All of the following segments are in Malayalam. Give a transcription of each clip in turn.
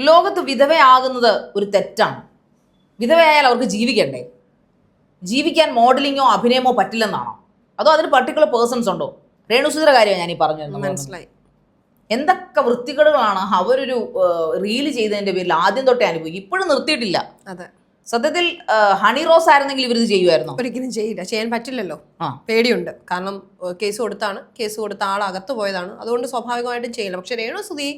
ലോകത്ത് വിധവയാകുന്നത് ഒരു തെറ്റാണ്. വിധവയായാൽ അവർക്ക് ജീവിക്കണ്ടേ? ജീവിക്കാൻ മോഡലിങ്ങോ അഭിനയമോ പറ്റില്ലെന്നാണോ? അതോ അതിന് പർട്ടിക്കുലർ പേഴ്സൺസ് ഉണ്ടോ? രേണുസുധിയുടെ കാര്യമാണ് ഞാൻ ഈ പറഞ്ഞു. മനസ്സിലായി. എന്തൊക്കെ വൃത്തികേടുകളാണ് അവരൊരു റീല് ചെയ്തതിന്റെ പേരിൽ ആദ്യം തൊട്ടേ അനുഭവിക്കും. ഇപ്പോഴും നിർത്തിയിട്ടില്ല. അതെ, സത്യത്തിൽ ഹണി റോസ് ആയിരുന്നെങ്കിൽ ഇവരിത് ചെയ്യുമായിരുന്നോ? ഒരിക്കലും ചെയ്യില്ല, ചെയ്യാൻ പറ്റില്ലല്ലോ. പേടിയുണ്ട്. കാരണം കേസ് കൊടുത്ത ആൾ അകത്ത് പോയതാണ്, അതുകൊണ്ട് സ്വാഭാവികമായിട്ടും ചെയ്യില്ല. പക്ഷെ രേണുസുധി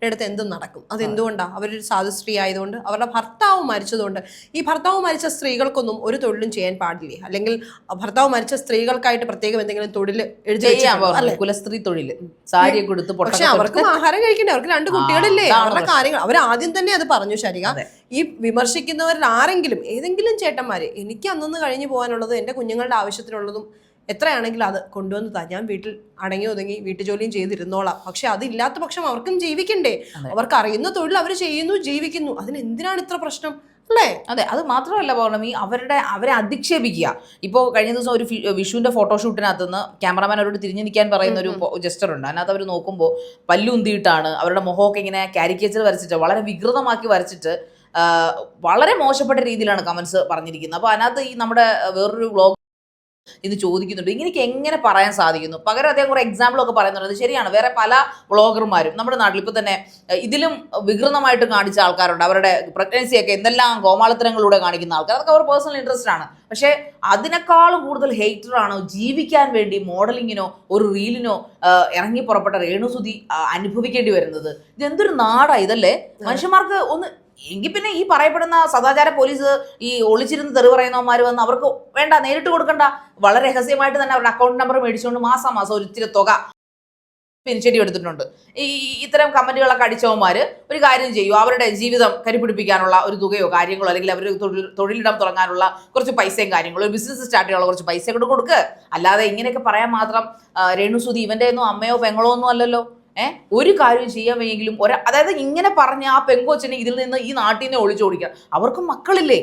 അടുത്ത് എന്തും നടക്കും. അതെന്തുകൊണ്ടാണ്? അവരൊരു സാധുസ്ത്രീ ആയതുകൊണ്ട്, അവരുടെ ഭർത്താവ് മരിച്ചതുകൊണ്ട്. ഈ ഭർത്താവ് മരിച്ച സ്ത്രീകൾക്കൊന്നും ഒരു തൊഴിലും ചെയ്യാൻ പാടില്ലേ? അല്ലെങ്കിൽ ഭർത്താവ് മരിച്ച സ്ത്രീകൾക്കായിട്ട് പ്രത്യേകം എന്തെങ്കിലും തൊഴിൽ കുലസ്ത്രീ തൊഴിൽ, സാരി കൊടുത്ത്. പക്ഷെ അവർക്കും ആഹാരം കഴിക്കണ്ടേ? അവർക്ക് 2 കുട്ടികളില്ലേ? അവരുടെ കാര്യങ്ങൾ അവർ ആദ്യം തന്നെ അത് പറഞ്ഞു. ശരിക, ഈ വിമർശിക്കുന്നവരിൽ ആരെങ്കിലും, ഏതെങ്കിലും ചേട്ടന്മാര്, എനിക്ക് അന്നൊന്ന് കഴിഞ്ഞു പോകാനുള്ളത്, എൻ്റെ കുഞ്ഞുങ്ങളുടെ ആവശ്യത്തിനുള്ളതും എത്രയാണെങ്കിലും അത് കൊണ്ടുവന്നതാ. ഞാൻ വീട്ടിൽ അടങ്ങി ഒതുങ്ങി വീട്ടുജോലിയും ചെയ്തിരുന്നോളാം. പക്ഷെ അതില്ലാത്ത പക്ഷം അവർക്കും ജീവിക്കണ്ടേ? അവർക്ക് അറിയുന്ന തൊഴിൽ അവർ ചെയ്യുന്നു, ജീവിക്കുന്നു. അതിന് എന്തിനാണ് ഇത്ര പ്രശ്നം? അല്ലേ? അതെ, അത് മാത്രമല്ല പൗർണമി, അവരെ അധിക്ഷേപിക്കുക. ഇപ്പോൾ കഴിഞ്ഞ ദിവസം ഒരു വിഷുവിന്റെ ഫോട്ടോഷൂട്ടിനകത്ത് നിന്ന് ക്യാമറമാൻ അവരോട് തിരിഞ്ഞു നിൽക്കാൻ പറയുന്ന ഒരു ജസ്റ്റർ ഉണ്ട്. അതിനകത്ത് അവർ നോക്കുമ്പോൾ പല്ലുന്തിയിട്ടാണ്, അവരുടെ മുഖമൊക്കെ ഇങ്ങനെ കാരിക്കേച്ചർ വരച്ചിട്ട് വളരെ വികൃതമാക്കി വരച്ചിട്ട് വളരെ മോശപ്പെട്ട രീതിയിലാണ് കമന്റ്സ് പറഞ്ഞിരിക്കുന്നത്. അപ്പോൾ അതിനകത്ത് ഈ നമ്മുടെ വേറൊരു വ്ളോഗ് ഇത് ചോദിക്കുന്നുണ്ട്, ഇങ്ങനെയൊക്കെ എങ്ങനെ പറയാൻ സാധിക്കുന്നു? പകരം അദ്ദേഹം കുറെ എക്സാമ്പിളൊക്കെ പറയുന്നുണ്ട്. അത് ശരിയാണ്. വേറെ പല വ്ളോഗർമാരും നമ്മുടെ നാട്ടിൽ ഇപ്പോൾ തന്നെ ഇതിലും വികൃതമായിട്ട് കാണിച്ച ആൾക്കാരുണ്ട്. അവരുടെ പ്രഗ്നൻസിയൊക്കെ എന്തെല്ലാം കോമാളിത്തരങ്ങളിലൂടെ കാണിക്കുന്ന ആൾക്കാർ. അതൊക്കെ അവർ പേഴ്സണൽ ഇൻട്രസ്റ്റ് ആണ്. പക്ഷേ അതിനേക്കാളും കൂടുതൽ ഹെയ്റ്ററാണ് ജീവിക്കാൻ വേണ്ടി മോഡലിങ്ങിനോ ഒരു റീലിനോ ഇറങ്ങി പുറപ്പെട്ട രേണുസുധി അനുഭവിക്കേണ്ടി വരുന്നത്. ഇതെന്തൊരു നാടാ ഇതല്ലേ? മനുഷ്യന്മാർക്ക് ഒന്ന് എങ്കിൽ പിന്നെ ഈ പറയപ്പെടുന്ന സദാചാര പോലീസ്, ഈ ഒളിച്ചിരുന്ന് തെറി പറയുന്നവന്മാർ വന്ന് അവർക്ക് വേണ്ട, നേരിട്ട് കൊടുക്കണ്ട, വളരെ രഹസ്യമായിട്ട് തന്നെ അവരുടെ അക്കൗണ്ട് നമ്പർ മേടിച്ചുകൊണ്ട് മാസം ഒരു ഇച്ചിരി തുക പിൻചെടി എടുത്തിട്ടുണ്ട്. ഇത്തരം കമന്റുകളൊക്കെ അടിച്ചവന്മാര് ഒരു കാര്യം ചെയ്യൂ, അവരുടെ ജീവിതം കരിപിടിപ്പിക്കാനുള്ള ഒരു തുകയോ കാര്യങ്ങളോ, അല്ലെങ്കിൽ അവർ തൊഴിലിടം തുടങ്ങാനുള്ള കുറച്ച് പൈസയും കാര്യങ്ങളോ, ഒരു ബിസിനസ് സ്റ്റാർട്ട് ചെയ്യാനുള്ള കുറച്ച് പൈസ കൊണ്ട് കൊടുക്കുക. അല്ലാതെ ഇങ്ങനെയൊക്കെ പറയാൻ മാത്രം രേണുസുധി ഇവന്റെ ഒന്നും അമ്മയോ പെങ്ങളോ ഒന്നും അല്ലല്ലോ. ഒരു കാര്യം ചെയ്യാൻ വയ്യെങ്കിലും അതായത് ഇങ്ങനെ പറഞ്ഞ ആ പെങ്കൊച്ചിനെ ഇതിൽ നിന്ന് ഈ നാട്ടിൽ നിന്ന് ഒളിച്ചോടിക്കാം. അവർക്ക് മക്കളില്ലേ?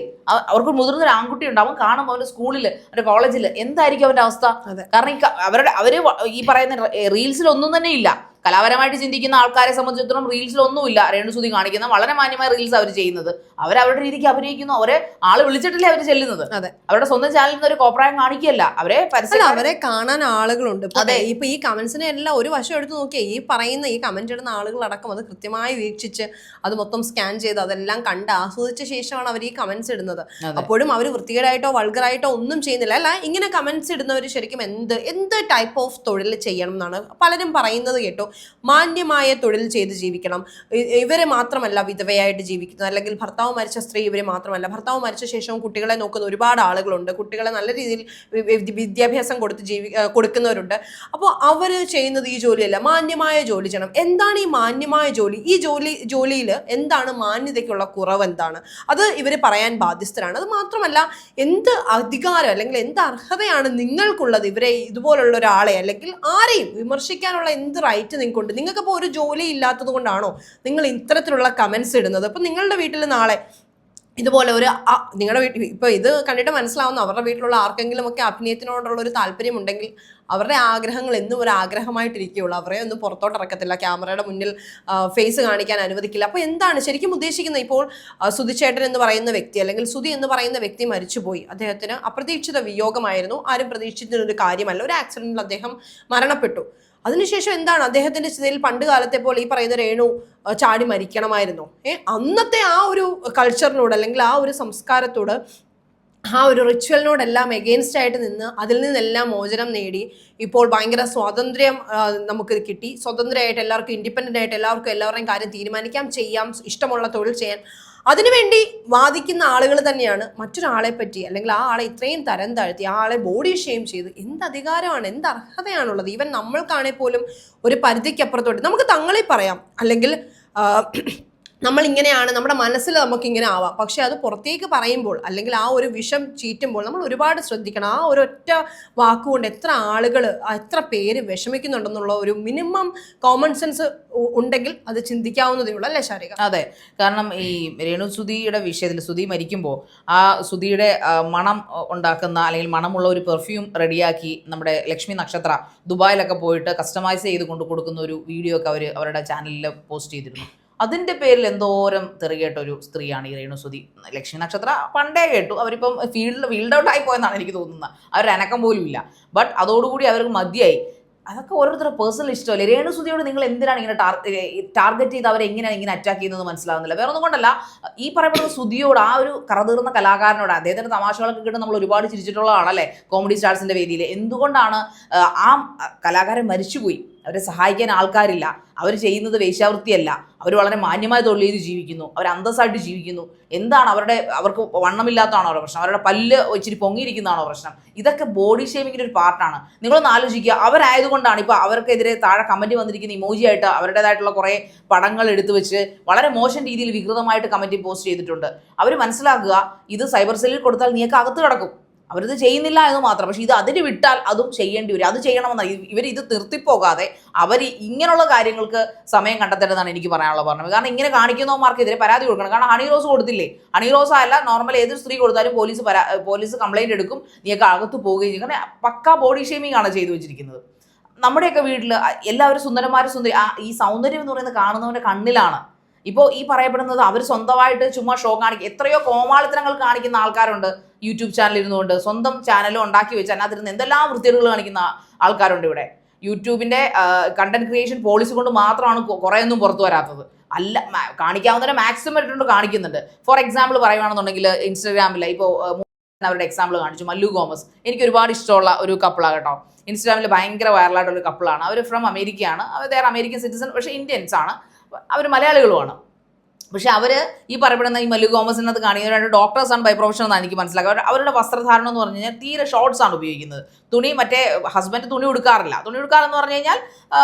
അവർക്ക് മുതിർന്നൊരു ആൺകുട്ടി ഉണ്ട്. അവൻ കാണുമ്പോൾ അവന്റെ സ്കൂളിൽ, അവന്റെ കോളേജിൽ എന്തായിരിക്കും അവന്റെ അവസ്ഥ? കാരണം അവര് ഈ പറയുന്ന റീൽസിൽ ഒന്നും തന്നെ ഇല്ല. കലാപരമായിട്ട് ചിന്തിക്കുന്ന ആൾക്കാരെ സംബന്ധിച്ചിടത്തോളം റീൽസിലൊന്നുമില്ല രേണുസുധി കാണിക്കുന്ന. വളരെ മാന്യമായ റീൽസ് അവർ ചെയ്യുന്നത്. അവരവരുടെ രീതിക്ക് അഭിനയിക്കുന്നു. അവരെ ആള് വിളിച്ചിട്ടല്ലേ അവർ ചെല്ലുന്നത്. അവരുടെ സ്വന്തം ചാനലിൽ നിന്ന് ഒരു കോപ്രായം കാണിക്കുകയല്ല. അവരെ കാണാൻ ആളുകളുണ്ട്. അതെ, ഇപ്പൊ ഈ കമന്റ്സിനെ എല്ലാം ഒരു വശം എടുത്ത് നോക്കിയാൽ ഈ കമന്റ് ഇടുന്ന ആളുകളടക്കം അത് കൃത്യമായി വീക്ഷിച്ച് അത് മൊത്തം സ്കാൻ ചെയ്ത് അതെല്ലാം കണ്ട് ആസ്വദിച്ച ശേഷമാണ് അവർ ഈ കമന്റ്സ് ഇടുന്നത്. അപ്പോഴും അവർ വൃത്തികേടായിട്ടോ വൾഗറായിട്ടോ ഒന്നും ചെയ്യുന്നില്ല. അല്ല, ഇങ്ങനെ കമന്റ്സ് ഇടുന്നവർ ശരിക്കും എന്ത് ടൈപ്പ് ഓഫ് തൊഴിൽ ചെയ്യണം എന്നാണ് പലരും പറയുന്നത് കേട്ടോ. മാന്യമായ തൊഴിൽ ചെയ്ത് ജീവിക്കണം. ഇവരെ മാത്രമല്ല വിധവയായിട്ട് ജീവിക്കുന്നത്, അല്ലെങ്കിൽ ഭർത്താവ് മരിച്ച സ്ത്രീ ഇവരെ മാത്രമല്ല, ഭർത്താവ് മരിച്ച ശേഷവും കുട്ടികളെ നോക്കുന്ന ഒരുപാട് ആളുകളുണ്ട്. കുട്ടികളെ നല്ല രീതിയിൽ വിദ്യാഭ്യാസം കൊടുക്കുന്നവരുണ്ട്. അപ്പോൾ അവർ ചെയ്യുന്നത് ഈ ജോലിയല്ല, മാന്യമായ ജോലി ചെയ്യണം. എന്താണ് ഈ മാന്യമായ ജോലി? ഈ ജോലിയിൽ എന്താണ് മാന്യതയ്ക്കുള്ള കുറവ്? എന്താണ് അത് ഇവർ പറയാൻ ബാധ്യസ്ഥരാണ്. അത് മാത്രമല്ല, എന്ത് അധികാരം അല്ലെങ്കിൽ എന്ത് അർഹതയാണ് നിങ്ങൾക്കുള്ളത് ഇവരെ ഇതുപോലുള്ള ഒരാളെ അല്ലെങ്കിൽ ആരെയും വിമർശിക്കാനുള്ള എന്ത് റൈറ്റ് നിങ്ങൾക്കുണ്ട്? നിങ്ങൾക്കിപ്പോൾ ഒരു ജോലി ഇല്ലാത്തത് കൊണ്ടാണോ നിങ്ങൾ ഇത്തരത്തിലുള്ള കമന്റ്സ് ഇടുന്നത്? അപ്പം നിങ്ങളുടെ വീട്ടിൽ നാളെ ഇതുപോലെ നിങ്ങളുടെ വീട്ടിൽ ഇപ്പോൾ ഇത് കണ്ടിട്ട് മനസ്സിലാവുന്നു, അവരുടെ വീട്ടിലുള്ള ആർക്കെങ്കിലും ഒക്കെ അഭിനയത്തിനോടുള്ള ഒരു താല്പര്യം ഉണ്ടെങ്കിൽ അവരുടെ ആഗ്രഹങ്ങൾ എന്നും ഒരു ആഗ്രഹമായിട്ടിരിക്കുകയുള്ളൂ. അവരെ ഒന്നും പുറത്തോട്ട് ഇറക്കത്തില്ല, ക്യാമറയുടെ മുന്നിൽ ഫേസ് കാണിക്കാൻ അനുവദിക്കില്ല. അപ്പോൾ എന്താണ് ശരിക്കും ഉദ്ദേശിക്കുന്നത്? ഇപ്പോൾ സുധിച്ചേട്ടൻ എന്ന് പറയുന്ന വ്യക്തി, അല്ലെങ്കിൽ സുധി എന്ന് പറയുന്ന വ്യക്തി മരിച്ചുപോയി. അദ്ദേഹത്തിന് അപ്രതീക്ഷിത വിയോഗമായിരുന്നു. ആരും പ്രതീക്ഷിച്ചിരുന്ന ഒരു കാര്യമല്ല. ഒരു ആക്സിഡന്റിൽ അദ്ദേഹം മരണപ്പെട്ടു. അതിനുശേഷം എന്താണ് അദ്ദേഹത്തിന്റെ ചിതയിൽ പണ്ട് കാലത്തെ പോലെ ഈ പറയുന്ന രേണു ചാടി മരിക്കണമായിരുന്നു? അന്നത്തെ ആ ഒരു കൾച്ചറിനോട്, അല്ലെങ്കിൽ ആ ഒരു സംസ്കാരത്തോട്, ആ ഒരു റിച്വലിനോടെല്ലാം എഗെയിൻസ്റ്റ് ആയിട്ട് നിന്ന് അതിൽ നിന്നെല്ലാം മോചനം നേടി ഇപ്പോൾ ഭയങ്കര സ്വാതന്ത്ര്യം നമുക്ക് കിട്ടി. സ്വതന്ത്രമായിട്ട് എല്ലാവർക്കും, ഇൻഡിപെൻഡൻ്റ് ആയിട്ട് എല്ലാവരുടെയും കാര്യം തീരുമാനിക്കാം, ചെയ്യാം, ഇഷ്ടമുള്ള തൊഴിൽ ചെയ്യാൻ. അതിനുവേണ്ടി വാദിക്കുന്ന ആളുകൾ തന്നെയാണ് മറ്റൊരാളെ പറ്റി, അല്ലെങ്കിൽ ആ ആളെ ഇത്രയും തരം താഴ്ത്തി, ആ ആളെ ബോഡി ഷെയിം ചെയ്ത് എന്ത് അധികാരമാണ്, എന്ത് അർഹതയാണുള്ളത്? ഈവൻ നമ്മൾക്കാണെങ്കിൽ പോലും ഒരു പരിധിക്കപ്പുറത്തോട്ട് നമുക്ക് തങ്ങളെ പറയാം, അല്ലെങ്കിൽ നമ്മൾ ഇങ്ങനെയാണ്, നമ്മുടെ മനസ്സിൽ നമുക്കിങ്ങനെ ആവാം. പക്ഷെ അത് പുറത്തേക്ക് പറയുമ്പോൾ, അല്ലെങ്കിൽ ആ ഒരു വിഷം ചീറ്റുമ്പോൾ നമ്മൾ ഒരുപാട് ശ്രദ്ധിക്കണം. ആ ഒരൊറ്റ വാക്കുകൊണ്ട് എത്ര ആളുകൾ, എത്ര പേര് വിഷമിക്കുന്നുണ്ടെന്നുള്ള ഒരു മിനിമം കോമൺ സെൻസ് ഉണ്ടെങ്കിൽ അത് ചിന്തിക്കാവുന്നതേ ഉള്ളൂ, അല്ലേ ശാരിക? അതെ, കാരണം ഈ രേണുസുധിയുടെ വിഷയത്തിൽ സുധി മരിക്കുമ്പോൾ ആ സുധിയുടെ മണം ഉണ്ടാക്കുന്ന, അല്ലെങ്കിൽ മണമുള്ള ഒരു പെർഫ്യൂം റെഡിയാക്കി നമ്മുടെ ലക്ഷ്മി നക്ഷത്ര ദുബായിലൊക്കെ പോയിട്ട് കസ്റ്റമൈസ് ചെയ്ത് കൊടുക്കുന്ന ഒരു വീഡിയോ ഒക്കെ അവരുടെ ചാനലിൽ പോസ്റ്റ് ചെയ്തിരുന്നു. അതിന്റെ പേരിൽ എന്തോരം തെറികേട്ട ഒരു സ്ത്രീയാണ് ഈ രേണുസുതി. ലക്ഷ്മി നക്ഷത്ര പണ്ടേ കേട്ടു, അവരിപ്പം ഫീൽഡ് ഔട്ട് ആയി പോയെന്നാണ് എനിക്ക് തോന്നുന്നത്. അവരുടെ അനക്കം പോലും ഇല്ല. ബട്ട് അതോടുകൂടി അവർക്ക് മതിയായി. അതൊക്കെ ഓരോരുത്തരുടെ പേഴ്സണൽ ഇഷ്ടമല്ലേ. രേണുസുതിയോട് നിങ്ങൾ എന്തിനാണ് ഇങ്ങനെ ടാർഗറ്റ് ചെയ്ത് അവരെ എങ്ങനെയാണ് ഇങ്ങനെ അറ്റാക്ക് ചെയ്യുന്നത് മനസ്സിലാവുന്നില്ല. വേറെ ഒന്നും കൊണ്ടല്ല, ഈ പറയപ്പെടുന്ന സുധിയോട്, ആ ഒരു കറതീർന്ന കലാകാരനോട്, അദ്ദേഹത്തിന്റെ തമാശകളൊക്കെ കിട്ടും, നമ്മൾ ഒരുപാട് ചിരിച്ചിട്ടുള്ളതാണല്ലേ കോമഡി സ്റ്റാർസിന്റെ വേദിയിൽ. എന്തുകൊണ്ടാണ് ആ കലാകാരൻ മരിച്ചുപോയി, അവരെ സഹായിക്കാൻ ആൾക്കാരില്ല, അവർ ചെയ്യുന്നത് വേശ്യാവൃത്തിയല്ല, അവർ വളരെ മാന്യമായ തൊഴിൽ ചെയ്ത് ജീവിക്കുന്നു, അവർ അന്തസ്സായിട്ട് ജീവിക്കുന്നു. എന്താണ് അവർക്ക് വണ്ണമില്ലാത്തതാണോ അവരുടെ പ്രശ്നം, അവരുടെ പല്ല് ഇച്ചിരി പൊങ്ങിയിരിക്കുന്നതാണോ പ്രശ്നം? ഇതൊക്കെ ബോഡി ഷേമിങ്ങിന്റെ ഒരു പാർട്ടാണ്. നിങ്ങളൊന്ന് ആലോചിക്കുക, അവരായതുകൊണ്ടാണ് ഇപ്പോൾ അവർക്കെതിരെ താഴെ കമന്റ് വന്നിരിക്കുന്ന ഇമോജിയായിട്ട് അവരുടേതായിട്ടുള്ള കുറേ പടങ്ങൾ എടുത്തു വെച്ച് വളരെ മോശം രീതിയിൽ വികൃതമായിട്ട് കമന്റ് പോസ്റ്റ് ചെയ്തിട്ടുണ്ട്. അവർ മനസ്സിലാക്കുക, ഇത് സൈബർ സെല്ലിൽ കൊടുത്താൽ നീയൊക്കെ അകത്ത് കിടക്കും. അവരിത് ചെയ്യുന്നില്ല എന്ന് മാത്രം, പക്ഷെ ഇത് അതിന് വിട്ടാൽ അതും ചെയ്യേണ്ടി വരും. അത് ചെയ്യണമെന്നാണ് ഇവർ ഇത് നിർത്തിപ്പോകാതെ അവർ ഇങ്ങനെയുള്ള കാര്യങ്ങൾക്ക് സമയം കണ്ടെത്തേണ്ടതാണ് എനിക്ക് പറയാനുള്ള പറഞ്ഞത്. കാരണം ഇങ്ങനെ കാണിക്കുന്നവന്മാർക്കെതിരെ പരാതി കൊടുക്കണം. കാരണം ഹണി റോസ് കൊടുത്തില്ലേ, ഹണി റോസ് അല്ല, നോർമൽ ഏതൊരു സ്ത്രീ കൊടുത്താലും പോലീസ് കംപ്ലൈന്റ് എടുക്കും, നീയൊക്കെ അകത്ത് പോവുകയും ചെയ്യും. കാരണം പക്കാ ബോഡി ഷേമിംഗ് ആണ് ചെയ്തു വെച്ചിരിക്കുന്നത്. നമ്മുടെയൊക്കെ വീട്ടിൽ എല്ലാവരും സുന്ദരി, ഈ സൗന്ദര്യം എന്ന് പറയുന്നത് കാണുന്നവന്റെ കണ്ണിലാണ്. ഇപ്പോൾ ഈ പറയപ്പെടുന്നത് അവർ സ്വന്തമായിട്ട് ചുമ്മാ ഷോ കാണിക്കും. എത്രയോ കോമാളിത്തരങ്ങൾ കാണിക്കുന്ന ആൾക്കാരുണ്ട് യൂട്യൂബ് ചാനൽ ഇരുന്നുകൊണ്ട്, സ്വന്തം ചാനലും ഉണ്ടാക്കി വെച്ച് അതിനകത്തിരുന്ന് എന്തെല്ലാം വൃത്തികേടുകൾ കാണിക്കുന്ന ആൾക്കാരുണ്ട് ഇവിടെ. യൂട്യൂബിന്റെ കണ്ടന്റ് ക്രിയേഷൻ പോളിസി കൊണ്ട് മാത്രമാണ് കുറേയൊന്നും പുറത്തു വരാത്തത്. അല്ല, കാണിക്കാവുന്നവരെ മാക്സിമം ഇട്ടുകൊണ്ട് കാണിക്കുന്നുണ്ട്. ഫോർ എക്സാമ്പിൾ പറയുകയാണെന്നുണ്ടെങ്കിൽ ഇൻസ്റ്റാഗ്രാമിൽ ഇപ്പോൾ അവരുടെ എക്സാമ്പിൾ കാണിച്ചു, മല്ലു ഗോമസ്. എനിക്ക് ഒരുപാട് ഇഷ്ടമുള്ള ഒരു കപ്പിളാണ് കേട്ടോ. ഇൻസ്റ്റാഗ്രാമിൽ ഭയങ്കര വൈറലായിട്ടുള്ള കപ്പിളാണ്. അവർ ഫ്രം അമേരിക്കയാണ്, അവർ അമേരിക്കൻ സിറ്റിസൺ, പക്ഷേ ഇന്ത്യൻസ് ആണ്, അവർ മലയാളികളുമാണ്. പക്ഷെ അവർ ഈ പറയപ്പെടുന്ന ഈ മല്ലു ഗോമസിനകത്ത് കാണിക്കുന്ന രണ്ട് ഡോക്ടേഴ്സാണ് ബൈ പ്രൊഫഷൻ എന്നാണ് എനിക്ക് മനസ്സിലാക്കുക. അവരുടെ വസ്ത്രധാരണം എന്ന് പറഞ്ഞു കഴിഞ്ഞാൽ തീരെ ഷോർട്സ് ആണ് ഉപയോഗിക്കുന്നത്. തുണി, മറ്റേ ഹസ്ബൻഡ് തുണി ഉടുക്കാറില്ല. തുണി ഉടുക്കാറെന്ന് പറഞ്ഞു കഴിഞ്ഞാൽ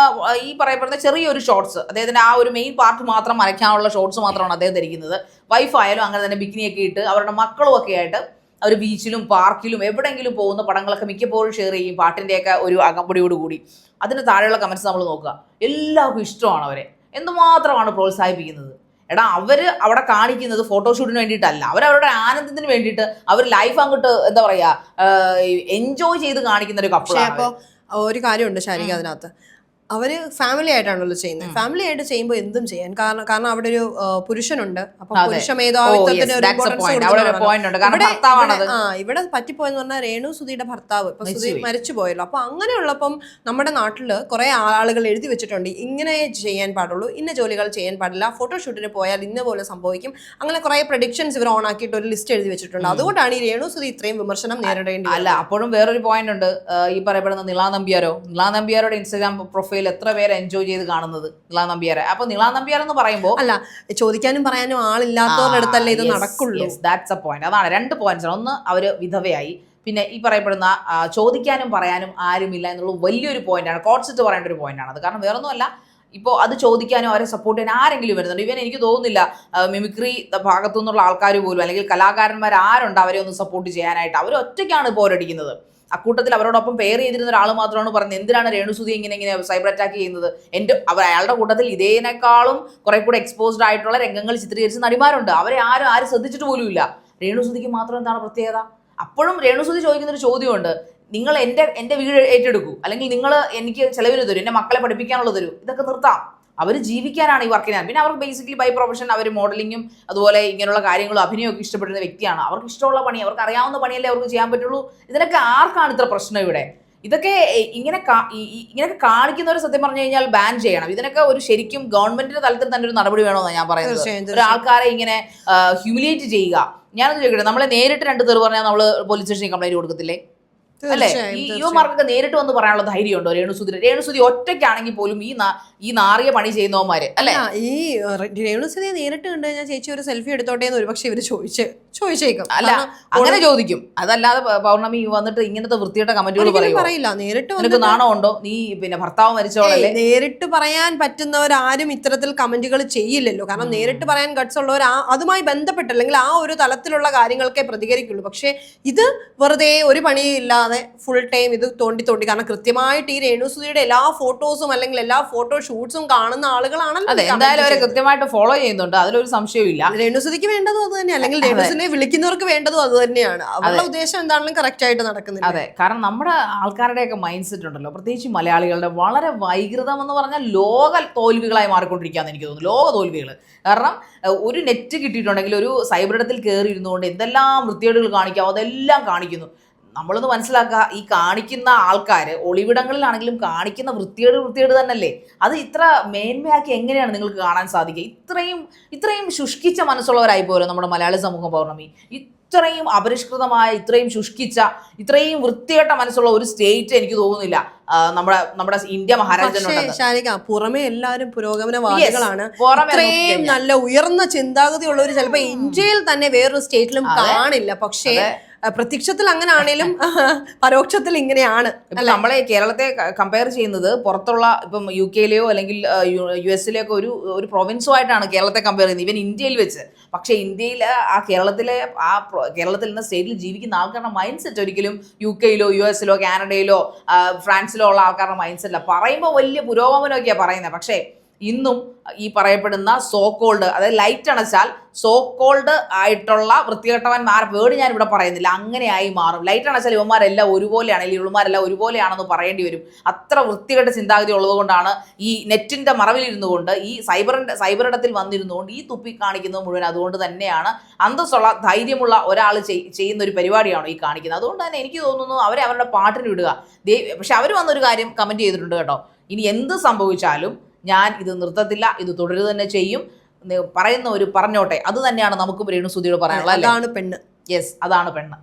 ഈ പറയപ്പെടുന്ന ചെറിയൊരു ഷോർട്സ്, അദ്ദേഹത്തിൻ്റെ ആ ഒരു മെയിൻ പാർട്ട് മാത്രം മറയ്ക്കാനുള്ള ഷോർട്സ് മാത്രമാണ് അദ്ദേഹം ധരിക്കുന്നത്. വൈഫായാലും അങ്ങനെ തന്നെ ബിക്കിനിയൊക്കെ ഇട്ട് അവരുടെ മക്കളും ഒക്കെ ആയിട്ട് അവർ ബീച്ചിലും പാർക്കിലും എവിടെയെങ്കിലും പോകുന്ന പടങ്ങളൊക്കെ മിക്കപ്പോഴും ഷെയർ ചെയ്യും, പാട്ടിൻ്റെയൊക്കെ ഒരു അകമ്പടിയോട് കൂടി. അതിന് താഴെയുള്ള കമൻറ്റ്സ് നമ്മൾ നോക്കുക, എല്ലാവർക്കും ഇഷ്ടമാണ് അവരെ. എന്തുമാത്രമാണ് പ്രോത്സാഹിപ്പിക്കുന്നത്. എടാ, അവര് അവിടെ കാണിക്കുന്നത് ഫോട്ടോഷൂട്ടിന് വേണ്ടിയിട്ടല്ല, അവരവരുടെ ആനന്ദത്തിന് വേണ്ടിയിട്ട് അവർ ലൈഫ് അങ്ങോട്ട് എന്താ പറയാ എൻജോയ് ചെയ്ത് കാണിക്കുന്ന ഒരു കപ്പിളാണ്. അപ്പോൾ ഒരു കാര്യമുണ്ട് ശാരിക, അതിനകത്ത് അവര് ഫാമിലി ആയിട്ടാണല്ലോ ചെയ്യുന്നത്. ഫാമിലി ആയിട്ട് ചെയ്യുമ്പോൾ എന്തും ചെയ്യാൻ, കാരണം അവിടെ ഒരു പുരുഷനുണ്ട്. അപ്പൊ പുരുഷ മേധാവിത്വത്തിന് ഇവിടെ പറ്റിപ്പോയെന്ന് പറഞ്ഞാൽ രേണു സുധിയുടെ ഭർത്താവ്, ഇപ്പൊ സുധി മരിച്ചു പോയല്ലോ. അപ്പൊ അങ്ങനെയുള്ളപ്പം നമ്മുടെ നാട്ടില് കുറെ ആളുകൾ എഴുതി വെച്ചിട്ടുണ്ട്, ഇങ്ങനെ ചെയ്യാൻ പാടുള്ളൂ, ഇന്ന ജോലികൾ ചെയ്യാൻ പാടില്ല, ഫോട്ടോഷൂട്ടിന് പോയാൽ ഇന്ന പോലെ സംഭവിക്കും, അങ്ങനെ കുറെ പ്രഡിക്ഷൻസ് ഇവർ ഓൺ ആക്കിയിട്ട് ഒരു ലിസ്റ്റ് എഴുതി വെച്ചിട്ടുണ്ട്. അതുകൊണ്ടാണ് ഈ രേണു സുധി ഇത്രയും വിമർശനം നേരിടേണ്ടി. അല്ല, അപ്പോഴും വേറൊരു പോയിന്റ് ഉണ്ട്. ഈ പറയപ്പെടുന്ന നിളാ നമ്പ്യാരോടെ ഇൻസ്റ്റാഗ്രാം പ്രൊഫൈൽ എത്ര പേര് എൻജോയ് ചെയ്ത് കാണുന്നത് നിളാ നമ്പ്യാരെ. അപ്പൊ നിളാ നമ്പ്യാർ എന്ന് പറയുമ്പോൾ അല്ല, ചോദിക്കാനും പറയാനും ആളില്ലാത്തവരുടെ അടുത്തല്ലേ ഇത് നടക്കുള്ളൂ. That's A point. അതാണ് രണ്ട് പോയിന്റ്സ്. ഒന്ന്, അവര് വിധവയായി. പിന്നെ ഈ പറയപ്പെടുന്ന ചോദിക്കാനും പറയാനും ആരുമില്ല എന്നുള്ള വലിയൊരു പോയിന്റാണ്, കോൺസെപ്റ്റ് പറയേണ്ട ഒരു പോയിന്റാണ് അത്. കാരണം വേറൊന്നുമല്ല, ഇപ്പോൾ അത് ചോദിക്കാനും അവരെ സപ്പോർട്ട് ചെയ്യാൻ ആരെങ്കിലും വരുന്നുണ്ട്. ഇവൻ എനിക്ക് തോന്നുന്നില്ല മിമിക്രി ഭാഗത്തു നിന്നുള്ള ആൾക്കാർ പോലും, അല്ലെങ്കിൽ കലാകാരന്മാർ ആരുണ്ട് അവരെ ഒന്ന് സപ്പോർട്ട് ചെയ്യാനായിട്ട്. അവർ ഒറ്റയ്ക്കാണ് പോരടിക്കുന്നത്. അക്കൂട്ടത്തിൽ അവരോടൊപ്പം പെയർ ചെയ്തിരുന്ന ഒരാൾ മാത്രമാണ് പറഞ്ഞത്, എന്തിനാണ് രേണുസുതി ഇങ്ങനെ സൈബർ അറ്റാക്ക് ചെയ്യുന്നത്. അയാളുടെ കൂട്ടത്തിൽ ഇതേനേക്കാളും കുറെ കൂടെ എക്സ്പോസ്ഡ് ആയിട്ടുള്ള രംഗങ്ങൾ ചിത്രീകരിച്ച നടിമാരുണ്ട്. അവരെ ആരും ശ്രദ്ധിച്ചിട്ട് പോലും ഇല്ല. രേണുസുതിക്ക് മാത്രം എന്താണ് പ്രത്യേകത? അപ്പോഴും രേണുസുതി ചോദിക്കുന്നൊരു ചോദ്യമുണ്ട്, നിങ്ങൾ എൻ്റെ വീട് ഏറ്റെടുക്കൂ, അല്ലെങ്കിൽ നിങ്ങൾ എനിക്ക് ചെലവിന് തരൂ, എൻ്റെ മക്കളെ പഠിപ്പിക്കാനുള്ളത് തരൂ. ഇതൊക്കെ നിർത്താം. അവർ ജീവിക്കാനാണ് ഈ വർക്ക് ചെയ്യാൻ. പിന്നെ അവർക്ക് ബേസിക്കലി ബൈ പ്രൊഫഷൻ അവർ മോഡലിങ്ങും അതുപോലെ ഇങ്ങനെയുള്ള കാര്യങ്ങളും അഭിനയമൊക്കെ ഇഷ്ടപ്പെടുന്ന വ്യക്തിയാണ്. അവർക്ക് ഇഷ്ടമുള്ള പണി, അവർക്ക് അറിയാവുന്ന പണിയല്ലേ അവർക്ക് ചെയ്യാൻ പറ്റുള്ളൂ. ഇതിനൊക്കെ ആർക്കാണ് ഇത്ര പ്രശ്നം ഇവിടെ? ഇതൊക്കെ ഇങ്ങനെയൊക്കെ കാണിക്കുന്നവർ സത്യം പറഞ്ഞു കഴിഞ്ഞാൽ ബാൻ ചെയ്യണം. ഇതിനൊക്കെ ഒരു ശരിക്കും ഗവൺമെന്റിന്റെ തലത്തിൽ തന്നെ ഒരു നടപടി വേണമെന്നാണ് ഞാൻ പറയുന്നത്. ഒരാൾക്കാരെ ഇങ്ങനെ ഹ്യൂമിലിയേറ്റ് ചെയ്യുക. ഞാനത് ചോദിക്കട്ടെ, നമ്മളെ നേരിട്ട് രണ്ട് തെറി പറഞ്ഞാൽ നമ്മൾ പോലീസ് സ്റ്റേഷനിൽ കംപ്ലൈന്റ് കൊടുക്കത്തില്ലേ? അല്ലെ? യുവമാർക്കൊക്കെ നേരിട്ട് വന്ന് പറയാനുള്ള ധൈര്യമുണ്ടോ രേണുസുതി ഒറ്റയ്ക്കാണെങ്കിൽ പോലും ഈ നാറിയ പണി ചെയ്യുന്നവന്മാര് അല്ലെ? ഈ രേണുസുതിയെ നേരിട്ട് കണ്ടു കഴിഞ്ഞാൽ ചേച്ചി ഒരു സെൽഫി എടുത്തോട്ടെ എന്ന് ഒരുപക്ഷെ ഇവര് ചോദിച്ചേക്കും. അല്ല, അങ്ങനെ ചോദിക്കും. അതല്ലാതെ പൗർണമി വന്നിട്ട് ഇങ്ങനത്തെ വൃത്തിയുടെ കമന്റുകൾ പറയില്ല. നേരിട്ട് നാണമുണ്ടോ? നീ പിന്നെ ഭർത്താവ് മരിച്ചോളല്ലേ? നേരിട്ട് പറയാൻ പറ്റുന്നവരാരും ഇത്തരത്തിൽ കമന്റുകൾ ചെയ്യില്ലല്ലോ. കാരണം നേരിട്ട് പറയാൻ ഗട്സ് ഉള്ളവർ അതുമായി ബന്ധപ്പെട്ട് അല്ലെങ്കിൽ ആ ഒരു തലത്തിലുള്ള കാര്യങ്ങൾക്കേ പ്രതികരിക്കുള്ളൂ. പക്ഷെ ഇത് വെറുതെ ഒരു പണിയില്ല, നിർത്താതെ ഫുൾ ടൈം ഇത് തോണ്ടി കാരണം കൃത്യമായിട്ട് ഈ രേണുസുതിയുടെ എല്ലാ ഫോട്ടോസും അല്ലെങ്കിൽ എല്ലാ ഫോട്ടോ ഷൂട്ട്സും കാണുന്ന ആളുകളാണല്ലോ അതെ, എന്തായാലും അവരെ കൃത്യമായിട്ട് ഫോളോ ചെയ്യുന്നുണ്ട്, അതിലൊരു സംശയമില്ല. രേണുസുതിക്ക് വേണ്ടതും അത് തന്നെ, അല്ലെങ്കിൽ രേണുസിനെ വിളിക്കുന്നവർക്ക് വേണ്ടതും അത് തന്നെയാണ്. അവരുടെ ഉദ്ദേശം എന്താണെങ്കിലും കറക്റ്റ് ആയിട്ട് നടക്കുന്നില്ല. അതെ, കാരണം നമ്മുടെ ആൾക്കാരുടെയൊക്കെ മൈൻഡ് സെറ്റ് ഉണ്ടല്ലോ, പ്രത്യേകിച്ച് മലയാളികളുടെ വളരെ വൈകൃതം എന്ന് പറഞ്ഞാൽ ലോക തോൽവികളായി മാറിക്കൊണ്ടിരിക്കുകയെന്ന് എനിക്ക് തോന്നുന്നു. ലോക തോൽവികൾ. കാരണം ഒരു നെറ്റ് കിട്ടിയിട്ടുണ്ടെങ്കിൽ ഒരു സൈബർ ഇടത്തിൽ കയറി ഇരുന്നുകൊണ്ട് എന്തെല്ലാം വൃത്തികേടുകൾ കാണിക്കാമോ അതെല്ലാം കാണിക്കുന്നു. നമ്മളൊന്ന് മനസ്സിലാക്കുക, ഈ കാണിക്കുന്ന ആൾക്കാർ ഒളിവിടങ്ങളിലാണെങ്കിലും കാണിക്കുന്ന വൃത്തികേട് തന്നെയല്ലേ. അത് ഇത്ര മേന്മയാക്കി എങ്ങനെയാണ് നിങ്ങൾക്ക് കാണാൻ സാധിക്കുക? ഇത്രയും ശുഷ്കിച്ച മനസ്സുള്ളവരായി പോലും നമ്മുടെ മലയാളി സമൂഹം. പൗർണമി, ഇത്രയും അപരിഷ്കൃതമായ, ഇത്രയും ശുഷ്കിച്ച, ഇത്രയും വൃത്തികെട്ട മനസ്സുള്ള ഒരു സ്റ്റേറ്റ് എനിക്ക് തോന്നുന്നില്ല നമ്മുടെ ഇന്ത്യ മഹാരാജ്യത്തിനുണ്ട്. പുറമെ എല്ലാവരും പുരോഗമനവാദികളാണ്, ഇത്രയും നല്ല ഉയർന്ന ചിന്താഗതിയുള്ളവർ ചിലപ്പോ ഇന്ത്യയിൽ തന്നെ വേറൊരു സ്റ്റേറ്റിലും കാണില്ല. പക്ഷേ പ്രത്യക്ഷത്തിൽ അങ്ങനെ ആണേലും പരോക്ഷത്തിൽ ഇങ്ങനെയാണ്. നമ്മളെ കേരളത്തെ കമ്പയർ ചെയ്യുന്നത് പുറത്തുള്ള ഇപ്പം UK-ലെയോ അല്ലെങ്കിൽ US-ലെയൊക്കെ ഒരു പ്രൊവിൻസുമായിട്ടാണ് കേരളത്തെ കമ്പയർ ചെയ്യുന്നത്, ഇവൻ ഇന്ത്യയിൽ വെച്ച്. പക്ഷേ ഇന്ത്യയിൽ കേരളത്തിൽ നിന്ന് സ്റ്റേറ്റിൽ ജീവിക്കുന്ന ആൾക്കാരുടെ മൈൻഡ് സെറ്റ് ഒരിക്കലും UK-യിലോ US-ലോ കാനഡയിലോ ഫ്രാൻസിലോ ഉള്ള ആൾക്കാരുടെ മൈൻഡ് സെറ്റല്ല. പറയുമ്പോൾ വലിയ പുരോഗമനമൊക്കെയാണ് പറയുന്നത്. പക്ഷേ ഇന്നും ഈ പറയപ്പെടുന്ന സോ കോൾഡ്, അതായത് ലൈറ്റ് അണച്ചാൽ സോ കോൾഡ് ആയിട്ടുള്ള വൃത്തികെട്ടവന്മാർ, വേർഡ് ഞാൻ ഇവിടെ പറയുന്നില്ല, അങ്ങനെയായി മാറും. ലൈറ്റ് അണച്ചാൽ ഇവന്മാരെല്ലാം ഒരുപോലെയാണ്, അല്ലെങ്കിൽ ഇവന്മാരെല്ലാം ഒരുപോലെയാണെന്ന് പറയേണ്ടി വരും. അത്ര വൃത്തികെട്ട ചിന്താഗതി ഉള്ളതുകൊണ്ടാണ് ഈ നെറ്റിന്റെ മറവിലിരുന്നു കൊണ്ട്, ഈ സൈബർ ഇടത്തിൽ വന്നിരുന്നുകൊണ്ട് ഈ തുപ്പി കാണിക്കുന്നത് മുഴുവൻ. അതുകൊണ്ട് തന്നെയാണ് അന്തസ്സുള്ള ധൈര്യമുള്ള ഒരാൾ ചെയ്യുന്ന ഒരു പരിപാടിയാണോ ഈ കാണിക്കുന്നത്. അതുകൊണ്ട് തന്നെ എനിക്ക് തോന്നുന്നു അവരെ അവരുടെ പാട്ടിന് വിടുക. പക്ഷെ അവർ വന്നൊരു കാര്യം കമന്റ് ചെയ്തിട്ടുണ്ട് കേട്ടോ, ഇനി എന്ത് സംഭവിച്ചാലും ഞാൻ ഇത് നിർത്തത്തില്ല, ഇത് തുടരുക തന്നെ ചെയ്യും. പറയുന്നവർ പറഞ്ഞോട്ടെ, അത് തന്നെയാണ് നമുക്കും രേണുസുതിയോട് പറയാനുള്ളത്. അതാണ് പെണ്ണ്. യെസ്, അതാണ് പെണ്ണ്.